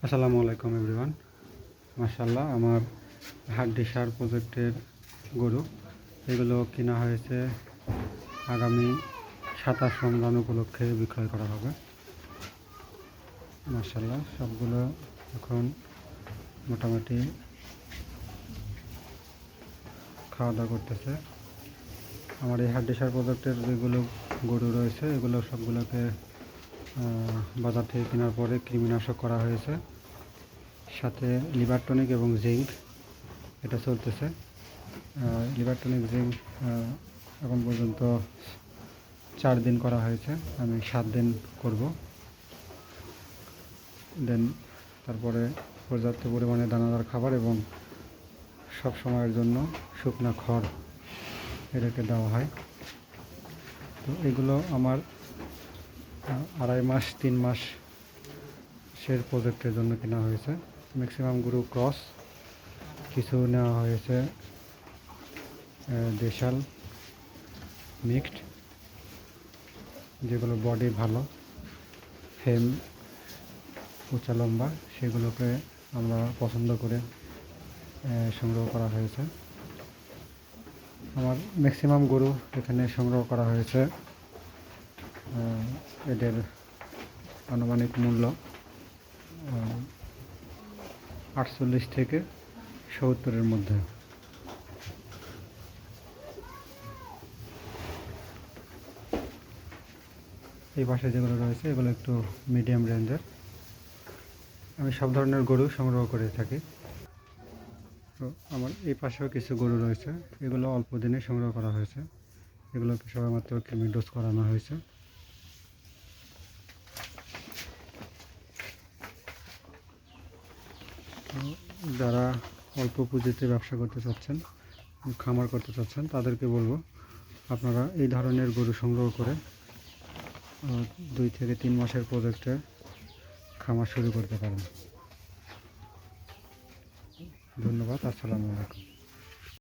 আসসালামু আলাইকুম এভরিওয়ান। মাশাআল্লাহ, আমার হাড্ডি সার প্রজেক্টের গরু এগুলো কেনা হয়েছে আগামী 27 রমজান উপলক্ষে বিক্রয় করা হবে। মাশাআল্লাহ, সবগুলো এখন মোটামুটি খাওয়া দাওয়া করতেছে। আমার এই হাড্ডি সার প্রজেক্টের যেগুলো গরু রয়েছে এগুলো সবগুলোকে বাজার থেকে কেনার পরে কৃমিনাশক করা হয়েছে, সাথে লিভার টনিক এবং জিঙ্ক এটা চলতেছে। লিভার টনিক জিঙ্ক এখন পর্যন্ত 4 দিন করা হয়েছে, আমি 7 দিন করব। দেন তারপরে পর্যাপ্ত পরিমাণে দানাদার খাবার এবং সব সময়ের জন্য শুকনা খড় এটাকে দেওয়া হয়। তো এগুলো আমার 2.5 মাস 3 মাস সের প্রজেক্টের জন্য কেনা হয়েছে। ম্যাক্সিমাম গরু ক্রস, কিছু নেওয়া হয়েছে দেশাল মিক্সড, যেগুলো বডি ভালো, ফেম উঁচা লম্বা, সেগুলোকে আমরা পছন্দ করে সংগ্রহ করা হয়েছে। আমার ম্যাক্সিমাম গরু এখানে সংগ্রহ করা হয়েছে, এদের আনুমানিক মূল্য 48 থেকে 70-এর মধ্যে। এই পাশে যেগুলো রয়েছে এগুলো একটু মিডিয়াম রেঞ্জের। আমি সব ধরনের গরু সংগ্রহ করে থাকি। তো আমার এই পাশেও কিছু গরু রয়েছে, এগুলো অল্প দিনে সংগ্রহ করা হয়েছে, এগুলোকে সবেমাত্র কৃমি ডোজ করানো হয়েছে। যারা অল্প পুঁজিতে ব্যবসা করতে চাচ্ছেন, খামার করতে চাচ্ছেন, তাদেরকে বলবো আপনারা এই ধরনের গরু সংগ্রহ করে 2 থেকে 3 মাসের প্রজেক্টে খামার শুরু করতে পারেন। ধন্যবাদ। আসসালামু আলাইকুম।